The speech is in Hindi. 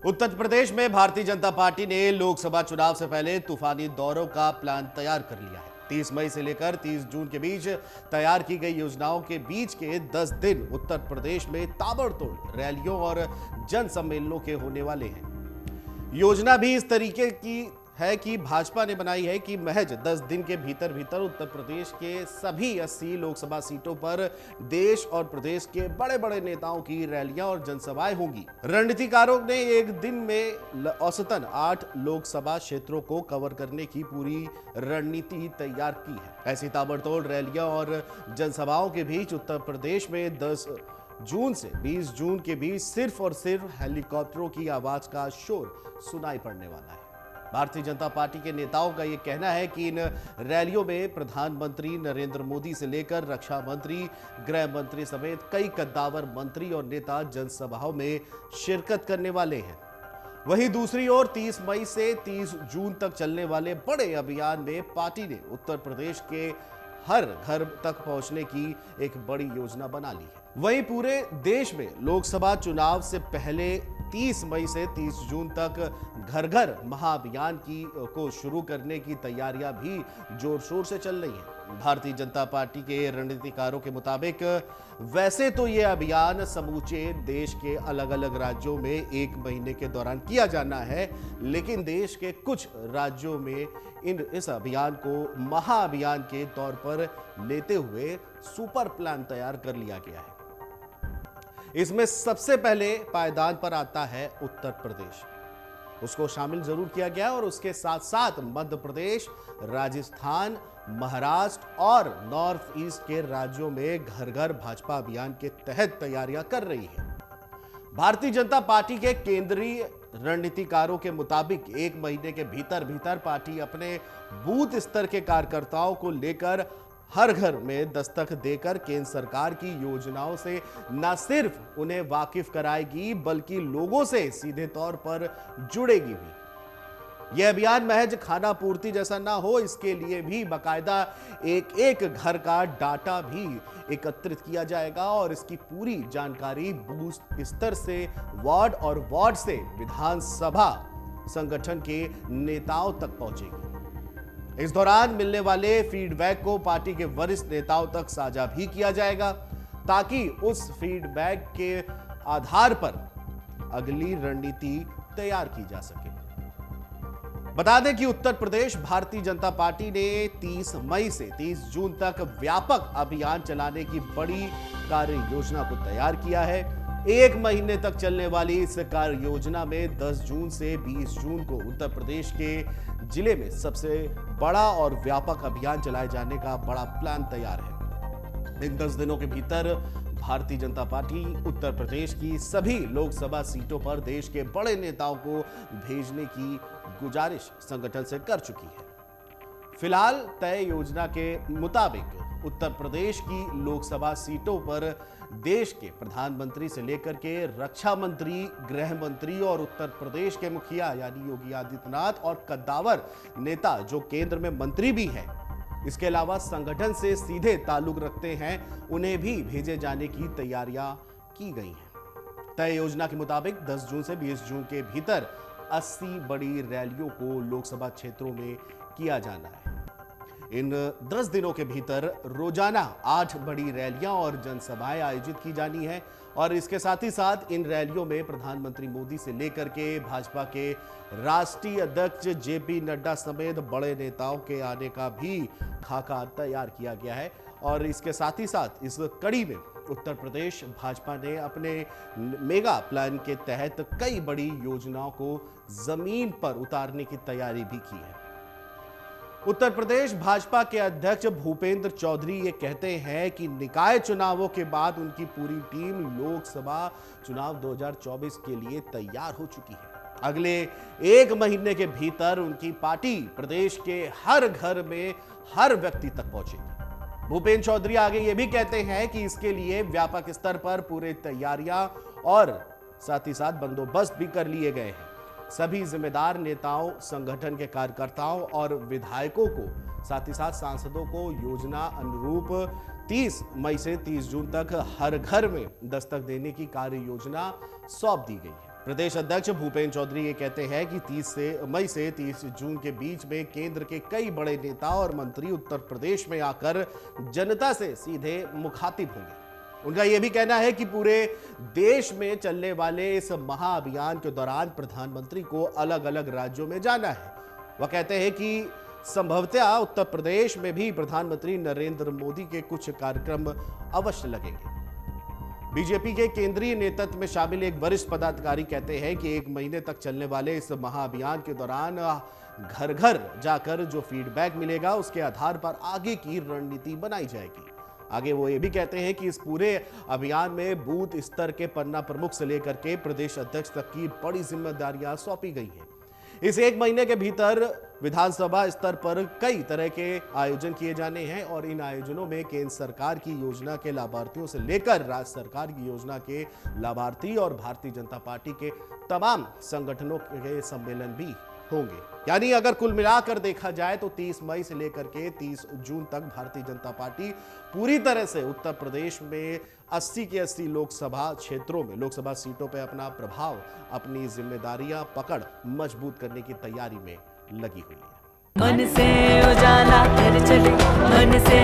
उत्तर प्रदेश में भारतीय जनता पार्टी ने लोकसभा चुनाव से पहले तूफानी दौरों का प्लान तैयार कर लिया है। 30 मई से लेकर 30 जून के बीच तैयार की गई योजनाओं के बीच के 10 दिन उत्तर प्रदेश में ताबड़तोड़ रैलियों और जन सम्मेलनों के होने वाले हैं। योजना भी इस तरीके की है कि भाजपा ने बनाई है कि महज 10 दिन के भीतर भीतर उत्तर प्रदेश के सभी 80 लोकसभा सीटों पर देश और प्रदेश के बड़े बड़े नेताओं की रैलियां और जनसभाएं होंगी। रणनीतिकारों ने एक दिन में औसतन 8 लोकसभा क्षेत्रों को कवर करने की पूरी रणनीति तैयार की है। ऐसी ताबड़तोड़ रैलियां और जनसभाओं के बीच उत्तर प्रदेश में 10 जून से 20 जून के बीच सिर्फ और सिर्फ हेलीकॉप्टरों की आवाज का शोर सुनाई पड़ने वाला है। भारतीय जनता पार्टी के नेताओं का यह कहना है कि इन रैलियों में प्रधानमंत्री नरेंद्र मोदी से लेकर रक्षा मंत्री, गृह मंत्री समेत कई कद्दावर मंत्री और नेता जनसभाओं में शिरकत करने वाले हैं। वहीं दूसरी ओर 30 मई से 30 जून तक चलने वाले बड़े अभियान में पार्टी ने उत्तर प्रदेश के हर घर तक पहुंचने की एक बड़ी योजना बना ली है। वहीं पूरे देश में लोकसभा चुनाव से पहले 30 मई से 30 जून तक घर घर महाअभियान को शुरू करने की तैयारियां भी जोर शोर से चल रही हैं। भारतीय जनता पार्टी के रणनीतिकारों के मुताबिक वैसे तो यह अभियान समूचे देश के अलग अलग राज्यों में 1 महीने के दौरान किया जाना है, लेकिन देश के कुछ राज्यों में इस अभियान को महाअभियान के तौर पर लेते हुए सुपर प्लान तैयार कर लिया गया है। इसमें सबसे पहले पायदान पर आता है उत्तर प्रदेश, उसको शामिल जरूर किया गया और उसके साथ साथ मध्य प्रदेश, राजस्थान, महाराष्ट्र और नॉर्थ ईस्ट के राज्यों में घर घर भाजपा अभियान के तहत तैयारियां कर रही है। भारतीय जनता पार्टी के केंद्रीय रणनीतिकारों के मुताबिक 1 महीने के भीतर भीतर पार्टी अपने बूथ स्तर के कार्यकर्ताओं को लेकर हर घर में दस्तक देकर केंद्र सरकार की योजनाओं से न सिर्फ उन्हें वाकिफ कराएगी बल्कि लोगों से सीधे तौर पर जुड़ेगी भी। यह अभियान महज खाना पूर्ति जैसा ना हो, इसके लिए भी बाकायदा एक एक घर का डाटा भी एकत्रित किया जाएगा और इसकी पूरी जानकारी बूथ स्तर से वार्ड और वार्ड से विधानसभा संगठन के नेताओं तक पहुंचेगी। इस दौरान मिलने वाले फीडबैक को पार्टी के वरिष्ठ नेताओं तक साझा भी किया जाएगा ताकि उस फीडबैक के आधार पर अगली रणनीति तैयार की जा सके। बता दें कि उत्तर प्रदेश भारतीय जनता पार्टी ने 30 मई से 30 जून तक व्यापक अभियान चलाने की बड़ी कार्य योजना को तैयार किया है। 1 महीने तक चलने वाली इस कार्य योजना में 10 जून से 20 जून को उत्तर प्रदेश के जिले में सबसे बड़ा और व्यापक अभियान चलाए जाने का बड़ा प्लान तैयार है। इन 10 दिनों के भीतर भारतीय जनता पार्टी उत्तर प्रदेश की सभी लोकसभा सीटों पर देश के बड़े नेताओं को भेजने की गुजारिश संगठन से कर चुकी है। फिलहाल तय योजना के मुताबिक उत्तर प्रदेश की लोकसभा सीटों पर देश के प्रधानमंत्री से लेकर के रक्षा मंत्री, गृह मंत्री और उत्तर प्रदेश के मुखिया यानी योगी आदित्यनाथ और कद्दावर नेता जो केंद्र में मंत्री भी हैं, इसके अलावा संगठन से सीधे ताल्लुक रखते हैं, उन्हें भी भेजे जाने की तैयारियां की गई हैं। तय योजना के मुताबिक 10 जून से 20 जून के भीतर 80 बड़ी रैलियों को लोकसभा क्षेत्रों में किया जाना है। इन 10 दिनों के भीतर रोजाना 8 बड़ी रैलियां और जनसभाएं आयोजित की जानी है और इसके साथ ही साथ इन रैलियों में प्रधानमंत्री मोदी से लेकर के भाजपा के राष्ट्रीय अध्यक्ष जेपी नड्डा समेत बड़े नेताओं के आने का भी खाका तैयार किया गया है। और इसके साथ ही साथ इस कड़ी में उत्तर प्रदेश भाजपा ने अपने मेगा प्लान के तहत कई बड़ी योजनाओं को जमीन पर उतारने की तैयारी भी की है। उत्तर प्रदेश भाजपा के अध्यक्ष भूपेंद्र चौधरी ये कहते हैं कि निकाय चुनावों के बाद उनकी पूरी टीम लोकसभा चुनाव 2024 के लिए तैयार हो चुकी है। अगले 1 महीने के भीतर उनकी पार्टी प्रदेश के हर घर में हर व्यक्ति तक पहुंचेगी। भूपेंद्र चौधरी आगे ये भी कहते हैं कि इसके लिए व्यापक स्तर पर पूरे तैयारियां और साथ ही साथ बंदोबस्त भी कर लिए गए हैं। सभी जिम्मेदार नेताओं, संगठन के कार्यकर्ताओं और विधायकों को, साथ ही साथ सांसदों को योजना अनुरूप 30 मई से 30 जून तक हर घर में दस्तक देने की कार्य योजना सौंप दी गई है। प्रदेश अध्यक्ष भूपेंद्र चौधरी ये कहते हैं कि 30 मई से 30 जून के बीच में केंद्र के कई बड़े नेता और मंत्री उत्तर प्रदेश में आकर जनता से सीधे मुखातिब होंगे। उनका यह भी कहना है कि पूरे देश में चलने वाले इस महाअभियान के दौरान प्रधानमंत्री को अलग अलग राज्यों में जाना है। वह कहते हैं कि संभवतः उत्तर प्रदेश में भी प्रधानमंत्री नरेंद्र मोदी के कुछ कार्यक्रम अवश्य लगेंगे। बीजेपी के केंद्रीय नेतृत्व में शामिल एक वरिष्ठ पदाधिकारी कहते हैं कि 1 महीने तक चलने वाले इस महाअभियान के दौरान घर घर जाकर जो फीडबैक मिलेगा उसके आधार पर आगे की रणनीति बनाई जाएगी। आगे वो ये भी कहते हैं कि इस पूरे अभियान में बूथ स्तर के पन्ना प्रमुख से लेकर के प्रदेश अध्यक्ष तक की बड़ी जिम्मेदारियां सौंपी गई हैं। इस 1 महीने के भीतर विधानसभा स्तर पर कई तरह के आयोजन किए जाने हैं और इन आयोजनों में केंद्र सरकार की योजना के लाभार्थियों से लेकर राज्य सरकार की योजना के लाभार्थी और भारतीय जनता पार्टी के तमाम संगठनों के सम्मेलन भी होंगे। यानी अगर कुल मिलाकर देखा जाए तो 30 मई से लेकर के 30 जून तक भारतीय जनता पार्टी पूरी तरह से उत्तर प्रदेश में 80 के 80 लोकसभा क्षेत्रों में लोकसभा सीटों पर अपना प्रभाव, अपनी जिम्मेदारियां पकड़ मजबूत करने की तैयारी में लगी हुई है। मन से उजाला कर चले, मन से